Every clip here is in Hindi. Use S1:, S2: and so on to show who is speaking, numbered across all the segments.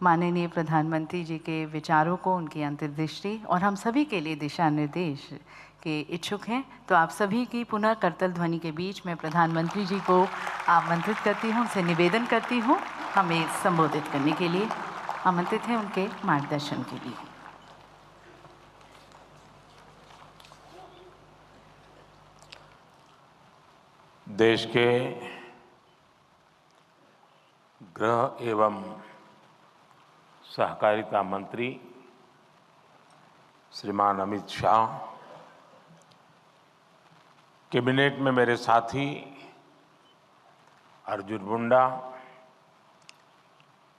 S1: माननीय प्रधानमंत्री जी के विचारों को, उनकी अंतर्दृष्टि और हम सभी के लिए दिशा निर्देश के इच्छुक हैं। तो आप सभी की पुनः करतल ध्वनि के बीच में प्रधानमंत्री जी को आमंत्रित करती हूँ, उनसे निवेदन करती हूँ हमें संबोधित करने के लिए। आमंत्रित हैं उनके मार्गदर्शन के लिए।
S2: देश के गृह एवं सहकारिता मंत्री श्रीमान अमित शाह, कैबिनेट में मेरे साथी अर्जुन मुंडा,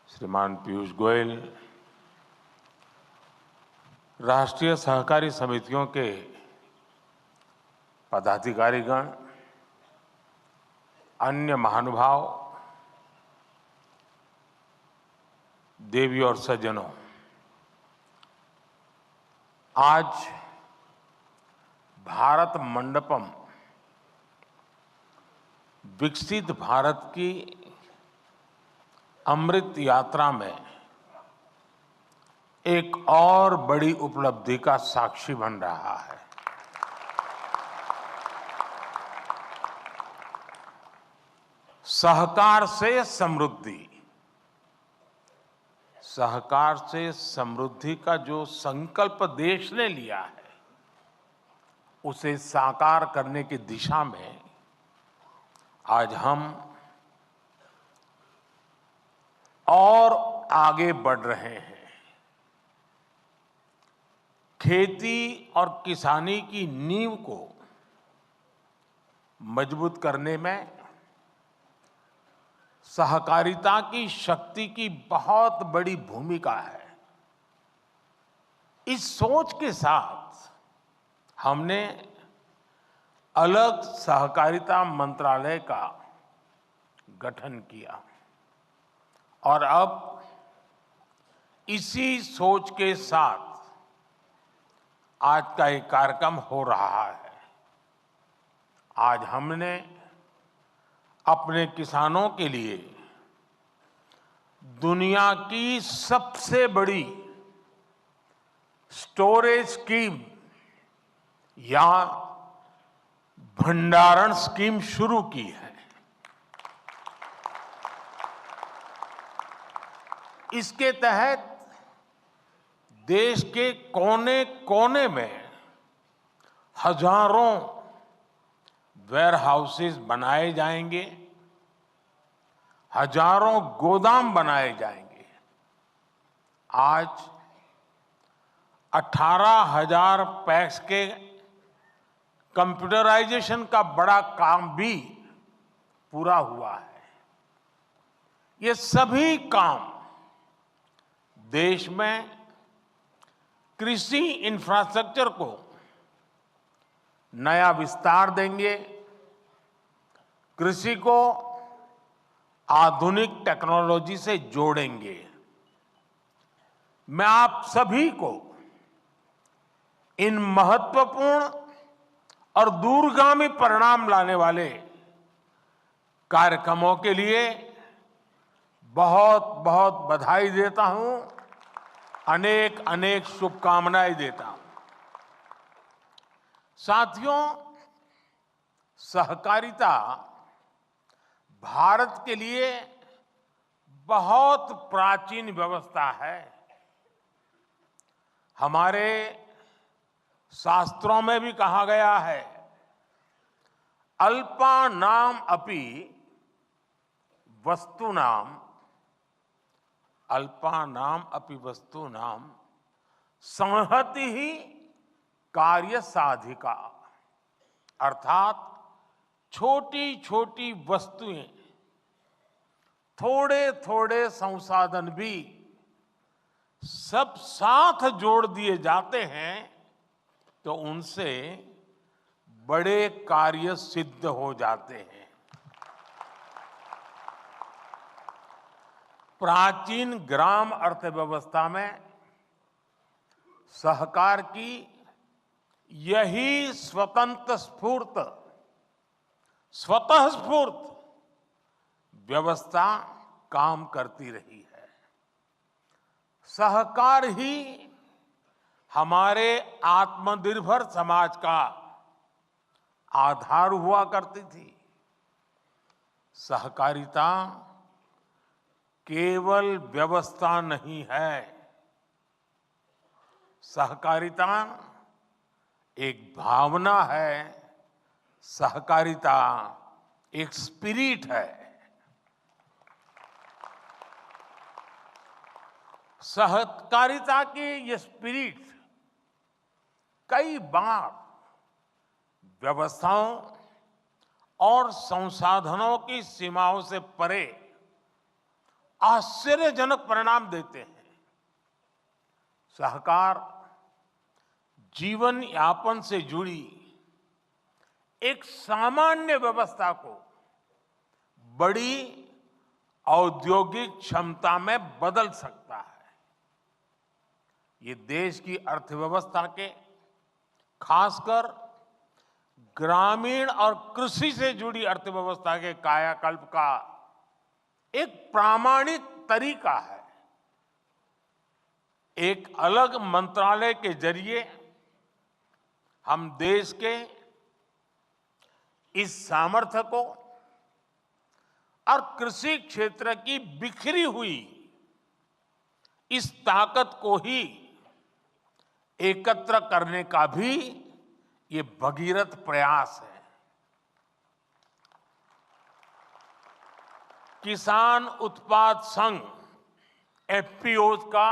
S2: श्रीमान पीयूष गोयल, राष्ट्रीय सहकारी समितियों के पदाधिकारीगण, अन्य महानुभाव, देवी और सज्जनों, आज भारत मंडपम विकसित भारत की अमृत यात्रा में एक और बड़ी उपलब्धि का साक्षी बन रहा है। सहकार से समृद्धि, सहकार से समृद्धि का जो संकल्प देश ने लिया है, उसे साकार करने की दिशा में आज हम और आगे बढ़ रहे हैं। खेती और किसानी की नींव को मजबूत करने में सहकारिता की शक्ति की बहुत बड़ी भूमिका है। इस सोच के साथ हमने अलग सहकारिता मंत्रालय का गठन किया और अब इसी सोच के साथ आज का एक कार्यक्रम हो रहा है। आज हमने अपने किसानों के लिए दुनिया की सबसे बड़ी स्टोरेज स्कीम या भंडारण स्कीम शुरू की है। इसके तहत देश के कोने कोने में हजारों वेयर हाउसेस बनाए जाएंगे, हजारों गोदाम बनाए जाएंगे। आज 18,000 पैक्स के कंप्यूटराइजेशन का बड़ा काम भी पूरा हुआ है। ये सभी काम देश में कृषि इंफ्रास्ट्रक्चर को नया विस्तार देंगे, कृषि को आधुनिक टेक्नोलॉजी से जोड़ेंगे। मैं आप सभी को इन महत्वपूर्ण और दूरगामी परिणाम लाने वाले कार्यक्रमों के लिए बहुत बहुत बधाई देता हूं, अनेक अनेक शुभकामनाएं देता हूं। साथियों, सहकारिता भारत के लिए बहुत प्राचीन व्यवस्था है। हमारे शास्त्रों में भी कहा गया है, अल्पानाम अपि वस्तूनाम, अल्पानाम अपि वस्तूनाम संहति ही कार्य साधिका। अर्थात छोटी छोटी वस्तुएं, थोड़े थोड़े संसाधन भी सब साथ जोड़ दिए जाते हैं तो उनसे बड़े कार्य सिद्ध हो जाते हैं। प्राचीन ग्राम अर्थव्यवस्था में सहकार की यही स्वतः स्फूर्त व्यवस्था काम करती रही है। सहकार ही हमारे आत्मनिर्भर समाज का आधार हुआ करती थी। सहकारिता केवल व्यवस्था नहीं है, सहकारिता एक भावना है, सहकारिता एक स्पिरिट है। सहकारिता के ये स्पिरिट कई बार व्यवस्थाओं और संसाधनों की सीमाओं से परे आश्चर्यजनक परिणाम देते हैं। सहकार जीवन यापन से जुड़ी एक सामान्य व्यवस्था को बड़ी औद्योगिक क्षमता में बदल सकता है। ये देश की अर्थव्यवस्था के, खासकर ग्रामीण और कृषि से जुड़ी अर्थव्यवस्था के कायाकल्प का एक प्रामाणिक तरीका है। एक अलग मंत्रालय के जरिए हम देश के इस सामर्थ्य को और कृषि क्षेत्र की बिखरी हुई इस ताकत को ही एकत्र करने का भी ये भगीरथ प्रयास है। किसान उत्पाद संघ एफपीओज का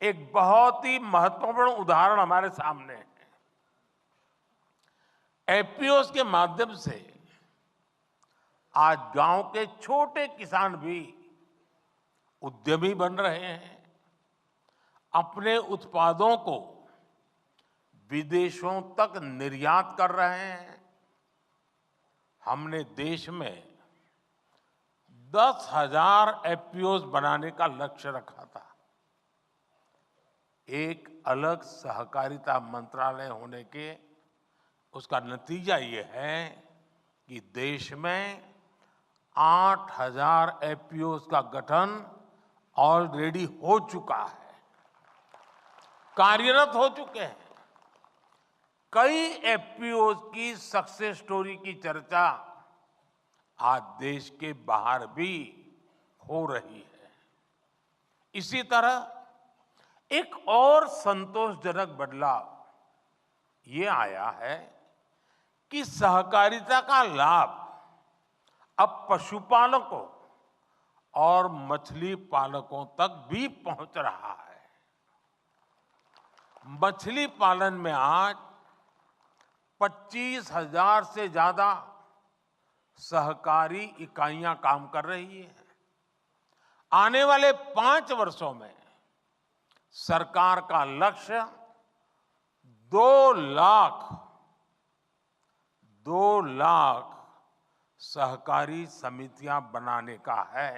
S2: एक बहुत ही महत्वपूर्ण उदाहरण हमारे सामने है। एफपीओज के माध्यम से आज गांव के छोटे किसान भी उद्यमी बन रहे हैं, अपने उत्पादों को विदेशों तक निर्यात कर रहे हैं। हमने देश में 10,000 एफपीओज बनाने का लक्ष्य रखा था। एक अलग सहकारिता मंत्रालय होने के उसका नतीजा ये है कि देश में 8,000 एफपीओज का गठन ऑलरेडी हो चुका है, कार्यरत हो चुके हैं। कई एफपीओज की सक्सेस स्टोरी की चर्चा आज देश के बाहर भी हो रही है। इसी तरह एक और संतोषजनक बदलाव ये आया है कि सहकारिता का लाभ अब पशुपालकों और मछली पालकों तक भी पहुंच रहा है। मछली पालन में आज 25,000 से ज्यादा सहकारी इकाइयां काम कर रही हैं। आने वाले 5 वर्षों में सरकार का लक्ष्य 2 लाख सहकारी समितियां बनाने का है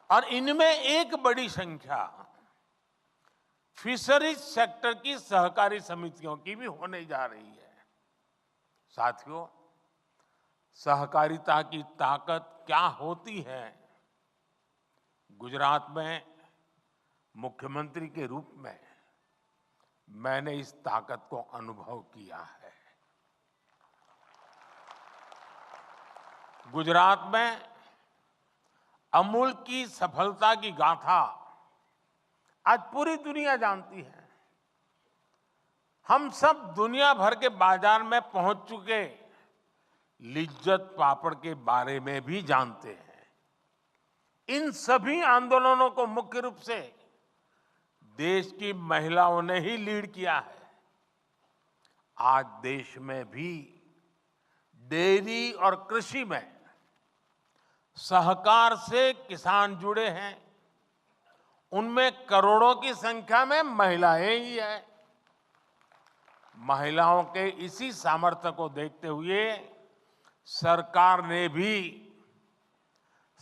S2: और इनमें एक बड़ी संख्या फिशरीज सेक्टर की सहकारी समितियों की भी होने जा रही है। साथियों, सहकारिता की ताकत क्या होती है? गुजरात में मुख्यमंत्री के रूप में मैंने इस ताकत को अनुभव किया है। गुजरात में अमूल की सफलता की गाथा आज पूरी दुनिया जानती है। हम सब दुनिया भर के बाजार में पहुंच चुके लिज्जत पापड़ के बारे में भी जानते हैं। इन सभी आंदोलनों को मुख्य रूप से देश की महिलाओं ने ही लीड किया है। आज देश में भी डेयरी और कृषि में सहकार से किसान जुड़े हैं। उनमें करोड़ों की संख्या में महिलाएं ही हैं। महिलाओं के इसी सामर्थ्य को देखते हुए सरकार ने भी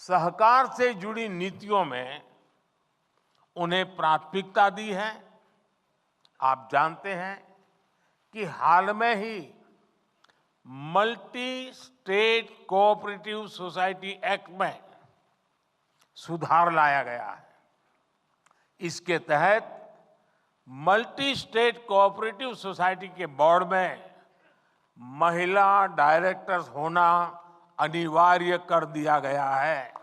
S2: सहकार से जुड़ी नीतियों में उन्हें प्राथमिकता दी है। आप जानते हैं कि हाल में ही multi state cooperative society act में सुधार लाया गया है। इसके तहत मल्टी स्टेट कोऑपरेटिव सोसाइटी के बोर्ड में महिला डायरेक्टर्स होना अनिवार्य कर दिया गया है।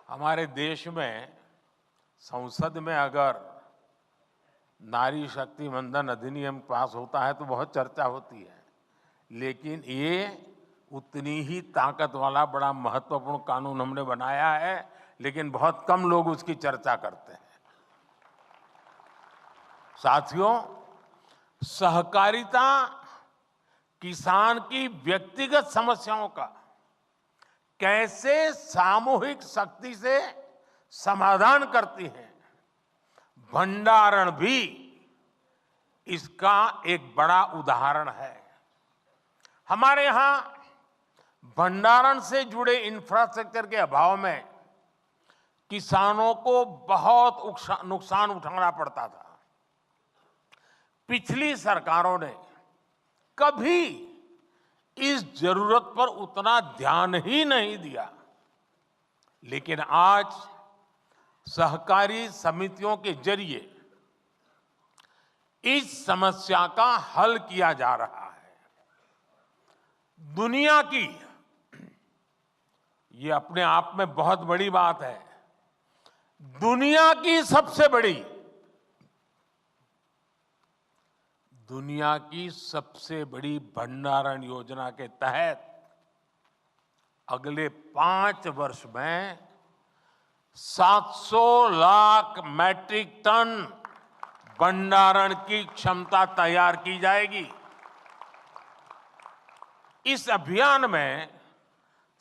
S2: हमारे देश में संसद में अगर नारी शक्ति वंदन अधिनियम पास होता है तो बहुत चर्चा होती है, लेकिन ये उतनी ही ताकत वाला बड़ा महत्वपूर्ण कानून हमने बनाया है, लेकिन बहुत कम लोग उसकी चर्चा करते हैं। साथियों, सहकारिता किसान की व्यक्तिगत समस्याओं का कैसे सामूहिक शक्ति से समाधान करती है, भंडारण भी इसका एक बड़ा उदाहरण है। हमारे यहां भंडारण से जुड़े इंफ्रास्ट्रक्चर के अभाव में किसानों को बहुत नुकसान उठाना पड़ता था। पिछली सरकारों ने कभी इस जरूरत पर उतना ध्यान ही नहीं दिया, लेकिन आज सहकारी समितियों के जरिए इस समस्या का हल किया जा रहा है। दुनिया की, ये अपने आप में बहुत बड़ी बात है, दुनिया की सबसे बड़ी भंडारण योजना के तहत अगले 5 वर्ष में 700 लाख मैट्रिक टन भंडारण की क्षमता तैयार की जाएगी। इस अभियान में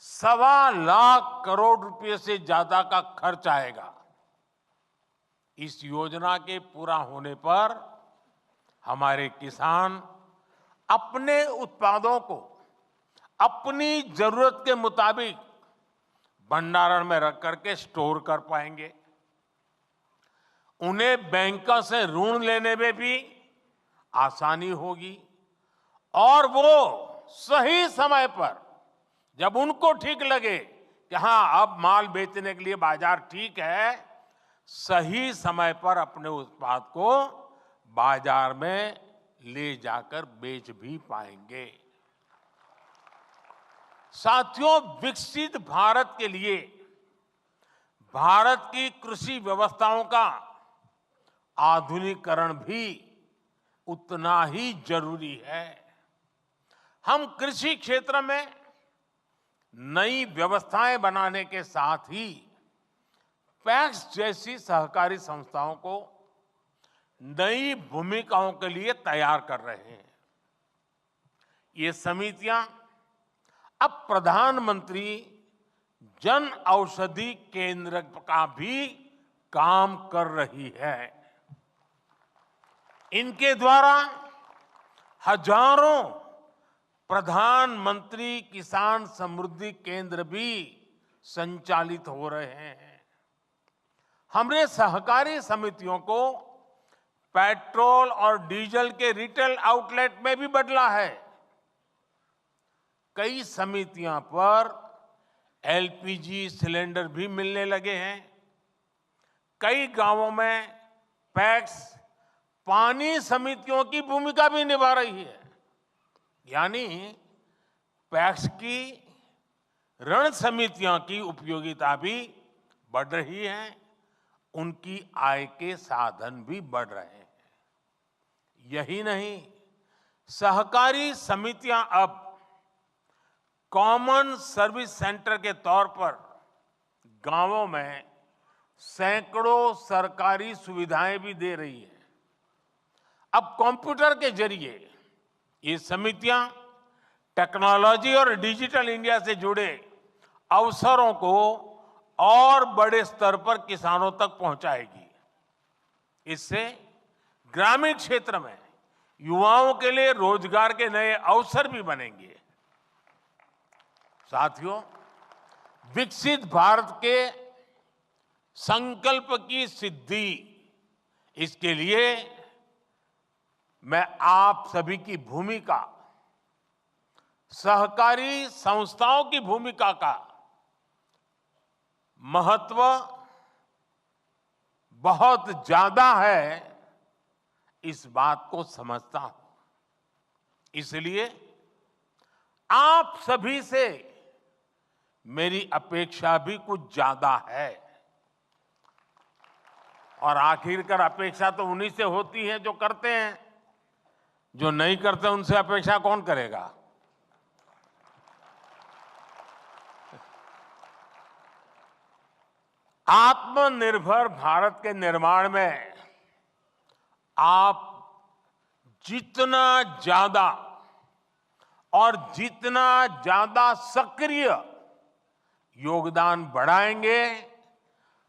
S2: 1.25 लाख करोड़ रुपए से ज्यादा का खर्च आएगा। इस योजना के पूरा होने पर हमारे किसान अपने उत्पादों को अपनी जरूरत के मुताबिक भंडारण में रख करके स्टोर कर पाएंगे। उन्हें बैंकों से ऋण लेने में भी आसानी होगी और वो सही समय पर, जब उनको ठीक लगे कि हां अब माल बेचने के लिए बाजार ठीक है, सही समय पर अपने उत्पाद को बाजार में ले जाकर बेच भी पाएंगे। साथियों, विकसित भारत के लिए भारत की कृषि व्यवस्थाओं का आधुनिकीकरण भी उतना ही जरूरी है। हम कृषि क्षेत्र में नई व्यवस्थाएं बनाने के साथ ही पैक्स जैसी सहकारी संस्थाओं को नई भूमिकाओं के लिए तैयार कर रहे हैं। ये समितियां अब प्रधानमंत्री जन औषधि केंद्र का भी काम कर रही है। इनके द्वारा हजारों प्रधानमंत्री किसान समृद्धि केंद्र भी संचालित हो रहे हैं। हमने सहकारी समितियों को पेट्रोल और डीजल के रिटेल आउटलेट में भी बदला है। कई समितियों पर एलपीजी सिलेंडर भी मिलने लगे हैं। कई गांवों में पैक्स पानी समितियों की भूमिका भी निभा रही है। यानी पैक्स की ऋण समितियों की उपयोगिता भी बढ़ रही है, उनकी आय के साधन भी बढ़ रहे हैं। यही नहीं, सहकारी समितियां अब कॉमन सर्विस सेंटर के तौर पर गांवों में सैकड़ों सरकारी सुविधाएं भी दे रही है। अब कंप्यूटर के जरिए ये समितियां टेक्नोलॉजी और डिजिटल इंडिया से जुड़े अवसरों को और बड़े स्तर पर किसानों तक पहुंचाएगी। इससे ग्रामीण क्षेत्र में युवाओं के लिए रोजगार के नए अवसर भी बनेंगे। साथियों, विकसित भारत के संकल्प की सिद्धि, इसके लिए मैं आप सभी की भूमिका, सहकारी संस्थाओं की भूमिका का महत्व बहुत ज्यादा है, इस बात को समझता हूं। इसलिए आप सभी से मेरी अपेक्षा भी कुछ ज्यादा है। और आखिरकार अपेक्षा तो उन्हीं से होती है जो करते हैं। जो नहीं करते उनसे अपेक्षा कौन करेगा? आत्मनिर्भर भारत के निर्माण में आप जितना ज्यादा और जितना ज्यादा सक्रिय योगदान बढ़ाएंगे,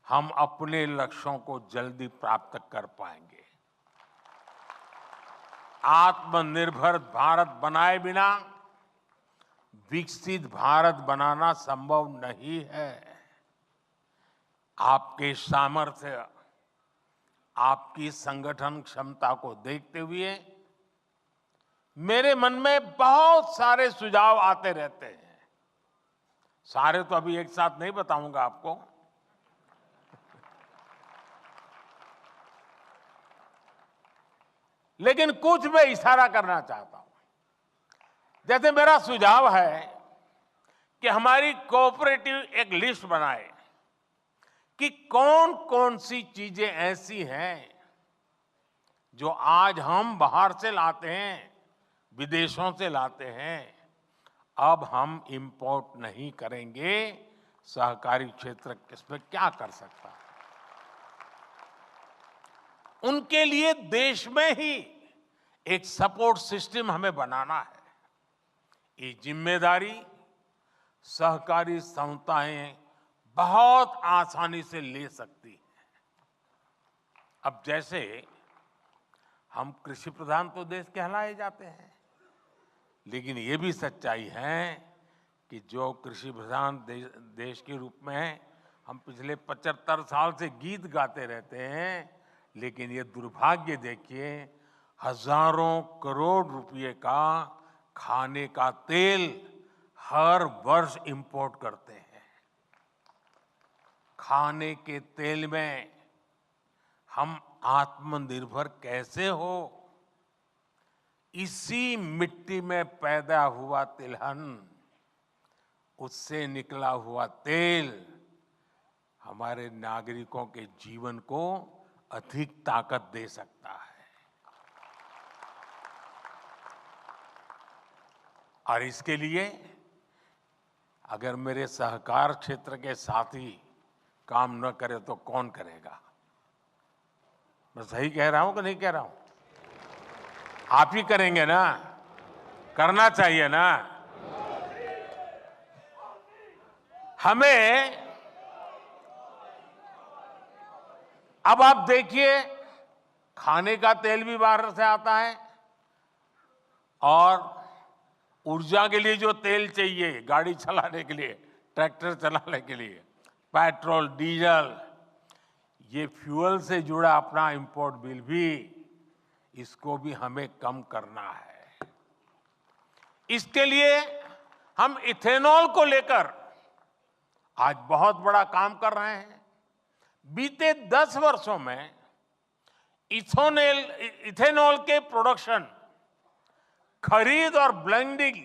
S2: हम अपने लक्ष्यों को जल्दी प्राप्त कर पाएंगे। आत्मनिर्भर भारत बनाए बिना विकसित भारत बनाना संभव नहीं है। आपके सामर्थ्य, आपकी संगठन क्षमता को देखते हुए मेरे मन में बहुत सारे सुझाव आते रहते हैं। सारे तो अभी एक साथ नहीं बताऊंगा आपको। लेकिन कुछ मैं इशारा करना चाहता हूं। जैसे मेरा सुझाव है कि हमारी कोऑपरेटिव एक लिस्ट बनाए कि कौन कौन सी चीजें ऐसी हैं जो आज हम बाहर से लाते हैं, विदेशों से लाते हैं, अब हम इंपोर्ट नहीं करेंगे। सहकारी क्षेत्र इसमें क्या कर सकता है? उनके लिए देश में ही एक सपोर्ट सिस्टम हमें बनाना है। ये जिम्मेदारी सहकारी संस्थाएं बहुत आसानी से ले सकती हैं। अब जैसे हम कृषि प्रधान तो देश कहलाए जाते हैं, लेकिन ये भी सच्चाई है कि जो कृषि प्रधान देश के रूप में हम पिछले 75 साल से गीत गाते रहते हैं, लेकिन ये दुर्भाग्य देखिए, हजारों करोड़ रुपए का खाने का तेल हर वर्ष इंपोर्ट करते हैं। खाने के तेल में हम आत्मनिर्भर कैसे हो? इसी मिट्टी में पैदा हुआ तिलहन, उससे निकला हुआ तेल हमारे नागरिकों के जीवन को अधिक ताकत दे सकता है। और इसके लिए अगर मेरे सहकार क्षेत्र के साथी काम न करे तो कौन करेगा? मैं सही कह रहा हूं कि नहीं कह रहा हूं? आप ही करेंगे ना? करना चाहिए ना? हमें अब आप देखिए, खाने का तेल भी बाहर से आता है, और ऊर्जा के लिए जो तेल चाहिए गाड़ी चलाने के लिए, ट्रैक्टर चलाने के लिए, पेट्रोल, डीजल, ये फ्यूल से जुड़ा अपना इंपोर्ट बिल भी, इसको भी हमें कम करना है। इसके लिए हम इथेनॉल को लेकर आज बहुत बड़ा काम कर रहे हैं। बीते 10 वर्षों में इथेनॉल के प्रोडक्शन, खरीद और ब्लेंडिंग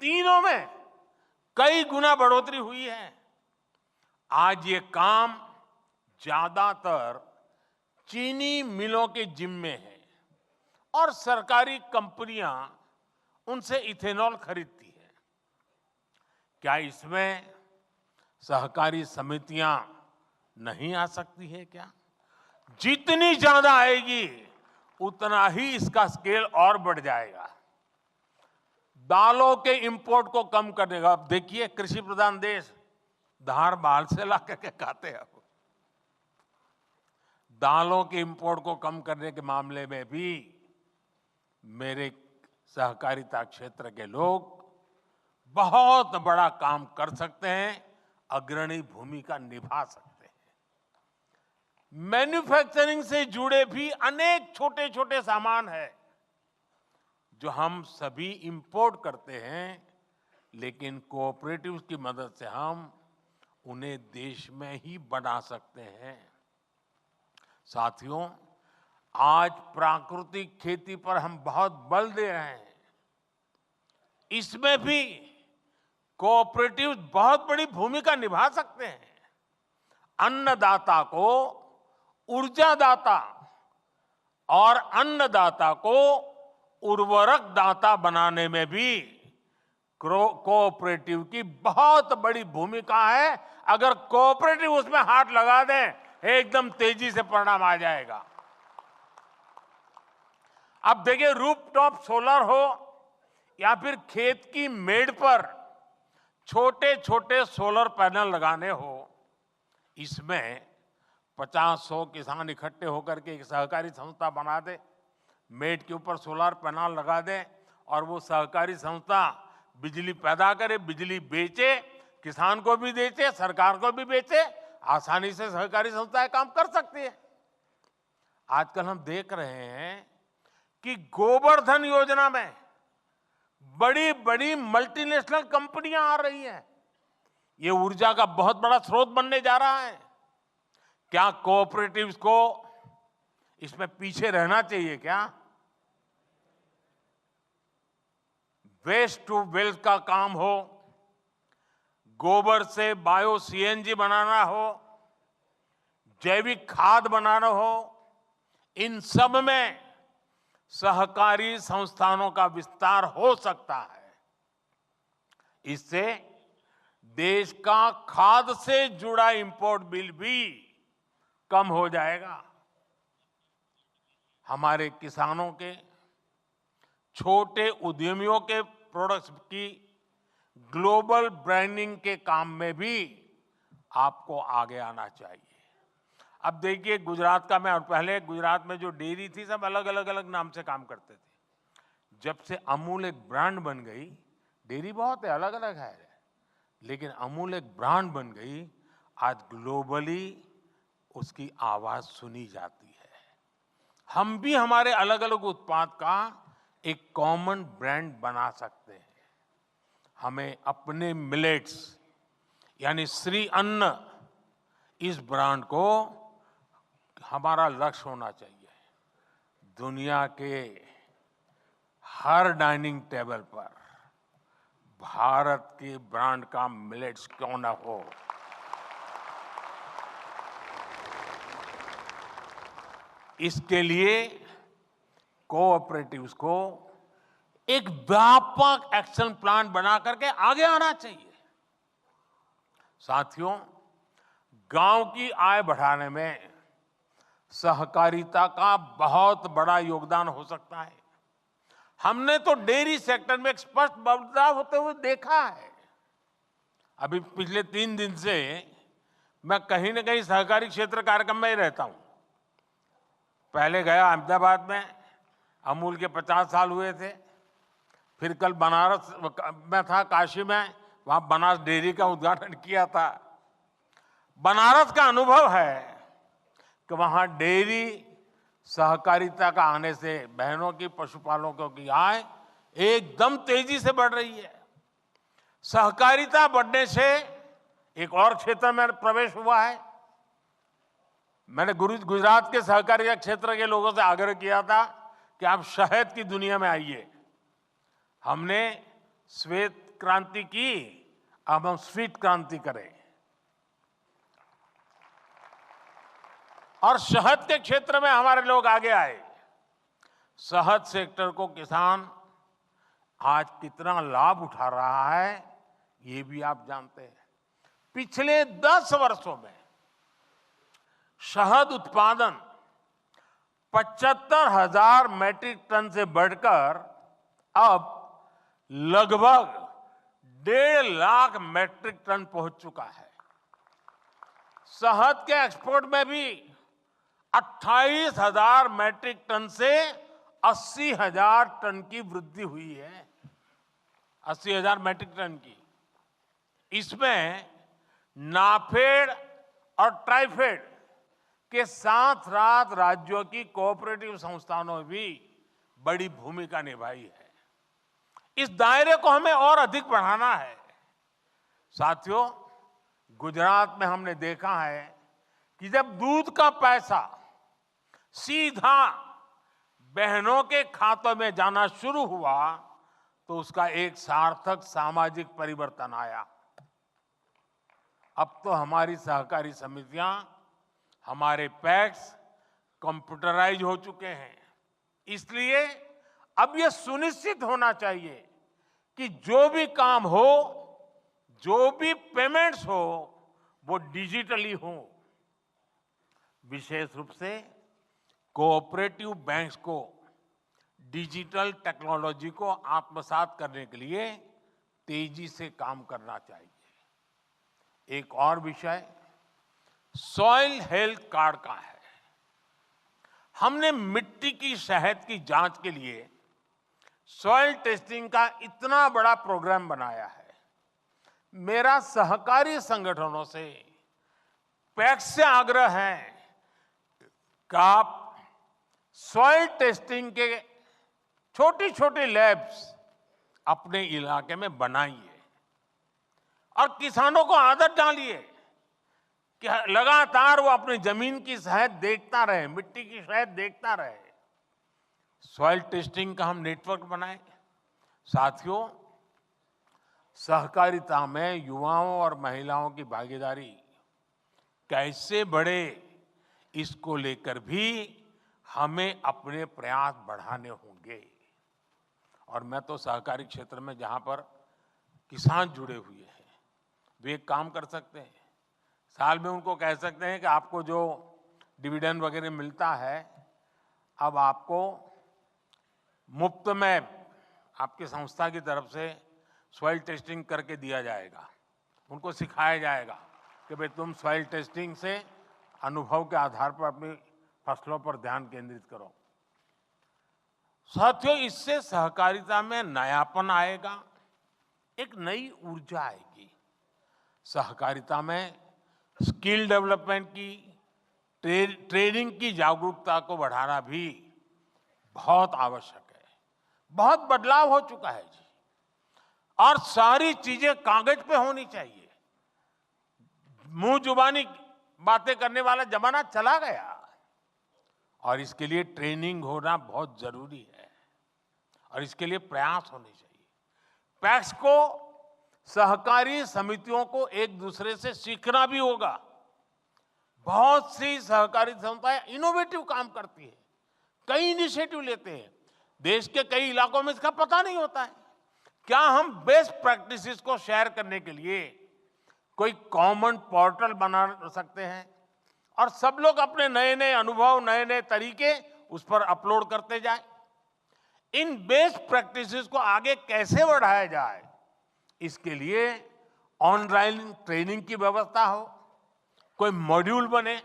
S2: तीनों में कई गुना बढ़ोतरी हुई है। आज ये काम ज्यादातर चीनी मिलों के जिम्मे है और सरकारी कंपनियां उनसे इथेनॉल खरीदती है। क्या इसमें सहकारी समितियां नहीं आ सकती है क्या? जितनी ज्यादा आएगी उतना ही इसका स्केल और बढ़ जाएगा। दालों के इंपोर्ट को कम करने का, अब देखिए कृषि प्रधान देश धार बाल से ला करके खाते हैं। दालों के इंपोर्ट को कम करने के मामले में भी मेरे सहकारिता क्षेत्र के लोग बहुत बड़ा काम कर सकते हैं, अग्रणी भूमिका निभा सकते हैं। मैन्युफैक्चरिंग से जुड़े भी अनेक छोटे छोटे सामान हैं जो हम सभी इंपोर्ट करते हैं, लेकिन कोऑपरेटिव्स की मदद से हम उन्हें देश में ही बना सकते हैं। साथियों, आज प्राकृतिक खेती पर हम बहुत बल दे रहे हैं। इसमें भी कोऑपरेटिव बहुत बड़ी भूमिका निभा सकते हैं। अन्नदाता को ऊर्जादाता और अन्नदाता को उर्वरक दाता बनाने में भी कोऑपरेटिव की बहुत बड़ी भूमिका है। अगर कोऑपरेटिव उसमें हाथ लगा दे, एकदम तेजी से परिणाम आ जाएगा। अब देखिए, रूफटॉप सोलर हो या फिर खेत की मेड़ पर छोटे छोटे सोलर पैनल लगाने हो, इसमें 50-100 किसान इकट्ठे होकर के एक सहकारी संस्था बना दे, मेड़ के ऊपर सोलर पैनल लगा दे और वो सहकारी संस्था बिजली पैदा करे, बिजली बेचे, किसान को भी बेचे, सरकार को भी बेचे। आसानी से सहकारी संस्थाएं काम कर सकती है। आजकल हम देख रहे हैं कि गोवर्धन योजना में बड़ी बड़ी मल्टीनेशनल कंपनियां आ रही हैं। ये ऊर्जा का बहुत बड़ा स्रोत बनने जा रहा है। क्या कोऑपरेटिव्स को इसमें पीछे रहना चाहिए क्या? वेस्ट टू वेल्थ का काम हो, गोबर से बायो सीएनजी बनाना हो, जैविक खाद बनाना हो, इन सब में सहकारी संस्थानों का विस्तार हो सकता है। इससे देश का खाद से जुड़ा इंपोर्ट बिल भी कम हो जाएगा। हमारे किसानों के, छोटे उद्यमियों के प्रोडक्ट्स की ग्लोबल ब्रांडिंग के काम में भी आपको आगे आना चाहिए। अब देखिए, गुजरात का मैं, और पहले गुजरात में जो डेयरी थी सब अलग अलग नाम से काम करते थे। जब से अमूल एक ब्रांड बन गई, डेयरी बहुत है, अलग अलग है, लेकिन अमूल एक ब्रांड बन गई, आज ग्लोबली उसकी आवाज सुनी जाती है। हम भी हमारे अलग अलग उत्पाद का एक कॉमन ब्रांड बना सकते हैं। हमें अपने मिलेट्स यानी श्री अन्न, इस ब्रांड को हमारा लक्ष्य होना चाहिए। दुनिया के हर डाइनिंग टेबल पर भारत के ब्रांड का मिलेट्स क्यों ना हो। इसके लिए कोऑपरेटिव्स को एक व्यापक एक्शन प्लान बना करके आगे आना चाहिए। साथियों, गांव की आय बढ़ाने में सहकारिता का बहुत बड़ा योगदान हो सकता है। हमने तो डेयरी सेक्टर में एक स्पष्ट बदलाव होते हुए देखा है। अभी पिछले 3 दिन से मैं कहीं न कहीं सहकारी क्षेत्र कार्यक्रम में ही रहता हूं। पहले गया अहमदाबाद में, अमूल के 50 साल हुए थे। फिर कल बनारस में था, काशी में, वहां बनारस डेयरी का उद्घाटन किया था। बनारस का अनुभव है कि वहां डेयरी सहकारिता का आने से बहनों की, पशुपालकों की आय एकदम तेजी से बढ़ रही है। सहकारिता बढ़ने से एक और क्षेत्र में प्रवेश हुआ है। मैंने गुजरात के सहकारिता क्षेत्र के लोगों से आग्रह किया था कि आप शहद की दुनिया में आइए। हमने श्वेत क्रांति की, अब हम स्वीट क्रांति करें। और शहद के क्षेत्र में हमारे लोग आगे आए। शहद सेक्टर को किसान आज कितना लाभ उठा रहा है, ये भी आप जानते हैं। पिछले 10 वर्षों में शहद उत्पादन 75,000 मैट्रिक टन से बढ़कर अब लगभग 1.5 लाख मैट्रिक टन पहुंच चुका है। शहद के एक्सपोर्ट में भी 28,000 मैट्रिक टन से 80,000 टन की वृद्धि हुई है। 80,000 मैट्रिक टन की। इसमें नाफेड और ट्राइफेड के साथ साथ राज्यों की कोऑपरेटिव संस्थानों ने भी बड़ी भूमिका निभाई है। इस दायरे को हमें और अधिक बढ़ाना है। साथियों, गुजरात में हमने देखा है कि जब दूध का पैसा सीधा बहनों के खातों में जाना शुरू हुआ तो उसका एक सार्थक सामाजिक परिवर्तन आया। अब तो हमारी सहकारी समितियां, हमारे पैक्स कंप्यूटराइज हो चुके हैं। इसलिए अब यह सुनिश्चित होना चाहिए कि जो भी काम हो, जो भी पेमेंट्स हो, वो डिजिटली हो। विशेष रूप से कोऑपरेटिव बैंक्स को डिजिटल टेक्नोलॉजी को आत्मसात करने के लिए तेजी से काम करना चाहिए। एक और विषय सॉइल हेल्थ कार्ड का है। हमने मिट्टी की सेहत की जांच के लिए सॉइल टेस्टिंग का इतना बड़ा प्रोग्राम बनाया है। मेरा सहकारी संगठनों से, पैक्स से आग्रह है कि आप सॉइल टेस्टिंग के छोटी छोटी लैब्स अपने इलाके में बनाइए और किसानों को आदत डालिए कि लगातार वो अपनी जमीन की सेहत देखता रहे, मिट्टी की सेहत देखता रहे। सॉइल टेस्टिंग का हम नेटवर्क बनाए। साथियों, सहकारिता में युवाओं और महिलाओं की भागीदारी कैसे बढ़े, इसको लेकर भी हमें अपने प्रयास बढ़ाने होंगे। और मैं तो सहकारी क्षेत्र में जहां पर किसान जुड़े हुए हैं, वे एक काम कर सकते हैं। साल में उनको कह सकते हैं कि आपको जो डिविडेंड वगैरह मिलता है, अब आपको मुफ्त में आपकी संस्था की तरफ से सॉइल टेस्टिंग करके दिया जाएगा। उनको सिखाया जाएगा कि भाई तुम सॉइल टेस्टिंग से अनुभव के आधार पर अपनी फसलों पर ध्यान केंद्रित करो। साथियों, इससे सहकारिता में नयापन आएगा, एक नई ऊर्जा आएगी। सहकारिता में स्किल डेवलपमेंट की, ट्रेनिंग की जागरूकता को बढ़ाना भी बहुत आवश्यक है। बहुत बदलाव हो चुका है जी, और सारी चीजें कागज पे होनी चाहिए। मुंह जुबानी बातें करने वाला जमाना चला गया और इसके लिए ट्रेनिंग होना बहुत जरूरी है और इसके लिए प्रयास होने चाहिए। पैक्स को, सहकारी समितियों को एक दूसरे से सीखना भी होगा। बहुत सी सहकारी संस्थाएं इनोवेटिव काम करती है, कई इनिशिएटिव लेते हैं। देश के कई इलाकों में इसका पता नहीं होता है। क्या हम बेस्ट प्रैक्टिसेस को शेयर करने के लिए कोई कॉमन पोर्टल बना सकते हैं और सब लोग अपने नए नए अनुभव, नए नए तरीके उस पर अपलोड करते जाएं? इन बेस्ट प्रैक्टिसेस को आगे कैसे बढ़ाया जाए, इसके लिए ऑनलाइन ट्रेनिंग की व्यवस्था हो, कोई मॉड्यूल बने।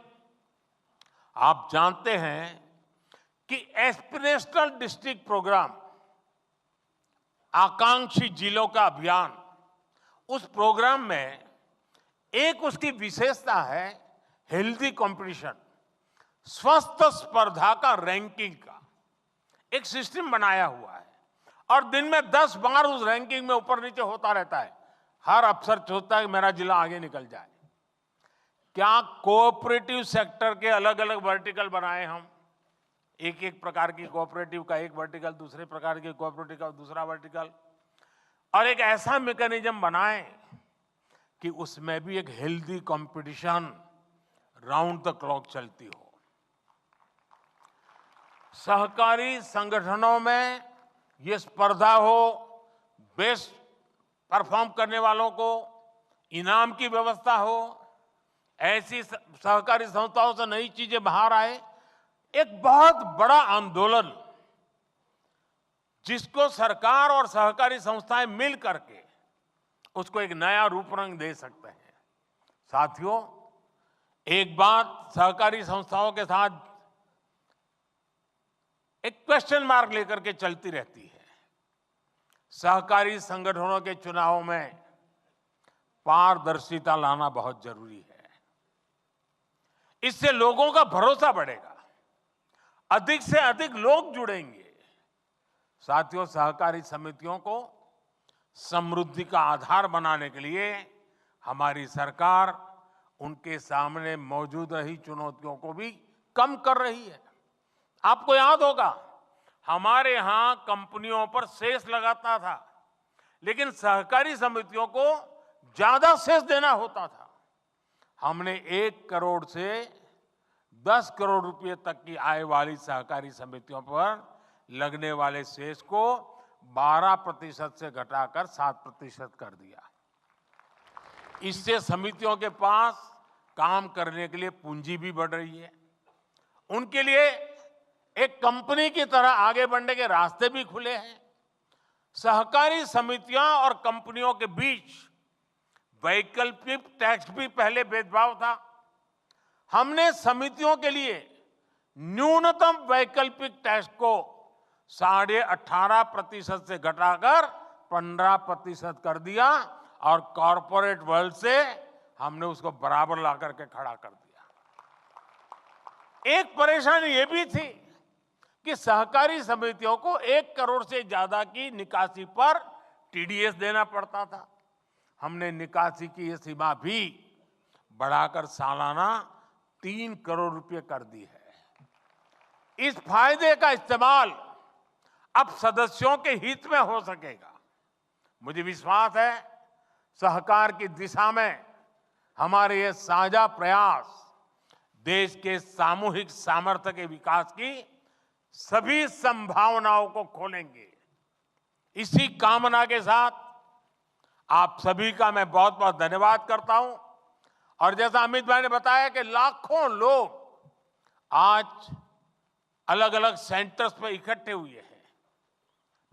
S2: आप जानते हैं कि एस्पिरेशनल डिस्ट्रिक्ट प्रोग्राम, आकांक्षी जिलों का अभियान, उस प्रोग्राम में एक उसकी विशेषता है हेल्दी कंपटीशन, स्वस्थ स्पर्धा का, रैंकिंग का एक सिस्टम बनाया हुआ है और दिन में 10 बार उस रैंकिंग में ऊपर नीचे होता रहता है। हर अफसर सोचता है कि मेरा जिला आगे निकल जाए। क्या कोऑपरेटिव सेक्टर के अलग अलग वर्टिकल बनाए हम, एक एक प्रकार की कोऑपरेटिव का एक वर्टिकल, दूसरे प्रकार की कोऑपरेटिव का दूसरा वर्टिकल, और एक ऐसा मैकेनिज्म बनाएं कि उसमें भी एक healthy competition round the clock चलती हो। सहकारी संगठनों में ये स्पर्धा हो, बेस्ट परफॉर्म करने वालों को इनाम की व्यवस्था हो, ऐसी सहकारी संस्थाओं से नई चीजें बाहर आए। एक बहुत बड़ा आंदोलन जिसको सरकार और सहकारी संस्थाएं मिल करके उसको एक नया रूप रंग दे सकते हैं। साथियों, एक बात सहकारी संस्थाओं के साथ एक क्वेश्चन मार्क लेकर के चलती रहती है। सहकारी संगठनों के चुनावों में पारदर्शिता लाना बहुत जरूरी है। इससे लोगों का भरोसा बढ़ेगा, अधिक से अधिक लोग जुड़ेंगे। साथियों, सहकारी समितियों को समृद्धि का आधार बनाने के लिए हमारी सरकार उनके सामने मौजूद रही चुनौतियों को भी कम कर रही है। आपको याद होगा, हमारे यहां कंपनियों पर सेस लगाता था, लेकिन सहकारी समितियों को ज्यादा सेस देना होता था। हमने 1 करोड़ से 10 करोड़ रुपए तक की आय वाली सहकारी समितियों पर लगने वाले सेस को 12% से घटाकर 7% कर दिया। इससे समितियों के पास काम करने के लिए पूंजी भी बढ़ रही है। उनके लिए एक कंपनी की तरह आगे बढ़ने के रास्ते भी खुले हैं। सहकारी समितियां और कंपनियों के बीच वैकल्पिक टैक्स भी पहले भेदभाव था। हमने समितियों के लिए न्यूनतम वैकल्पिक टैक्स को 18.5% से घटाकर 15% कर दिया और कॉरपोरेट वर्ल्ड से हमने उसको बराबर ला करके खड़ा कर दिया। एक परेशानी ये भी थी कि सहकारी समितियों को 1 करोड़ से ज्यादा की निकासी पर टीडीएस देना पड़ता था। हमने निकासी की ये सीमा भी बढ़ाकर सालाना 3 करोड़ रुपए कर दी है। इस फायदे का इस्तेमाल अब सदस्यों के हित में हो सकेगा। मुझे विश्वास है, सहकार की दिशा में हमारे ये साझा प्रयास देश के सामूहिक सामर्थ्य के विकास की सभी संभावनाओं को खोलेंगे। इसी कामना के साथ आप सभी का मैं बहुत बहुत धन्यवाद करता हूं। और जैसा अमित भाई ने बताया कि लाखों लोग आज अलग अलग सेंटर्स पर इकट्ठे हुए हैं,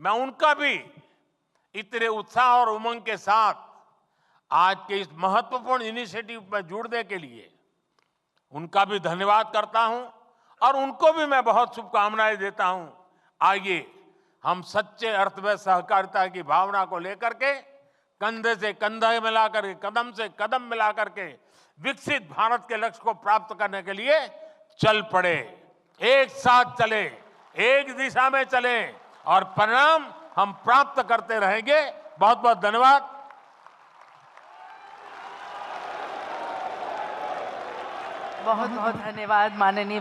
S2: मैं उनका भी इतने उत्साह और उमंग के साथ आज के इस महत्वपूर्ण इनिशिएटिव में जुड़ने के लिए उनका भी धन्यवाद करता हूं और उनको भी मैं बहुत शुभकामनाएं देता हूं। आइए हम सच्चे अर्थ में सहकारिता की भावना को लेकर के कंधे से कंधा मिलाकर के, कदम से कदम मिलाकर के विकसित भारत के लक्ष्य को प्राप्त करने के लिए चल पड़े। एक साथ चले, एक दिशा में चले और परिणाम हम प्राप्त करते रहेंगे। बहुत बहुत धन्यवाद।
S1: बहुत बहुत धन्यवाद माननीय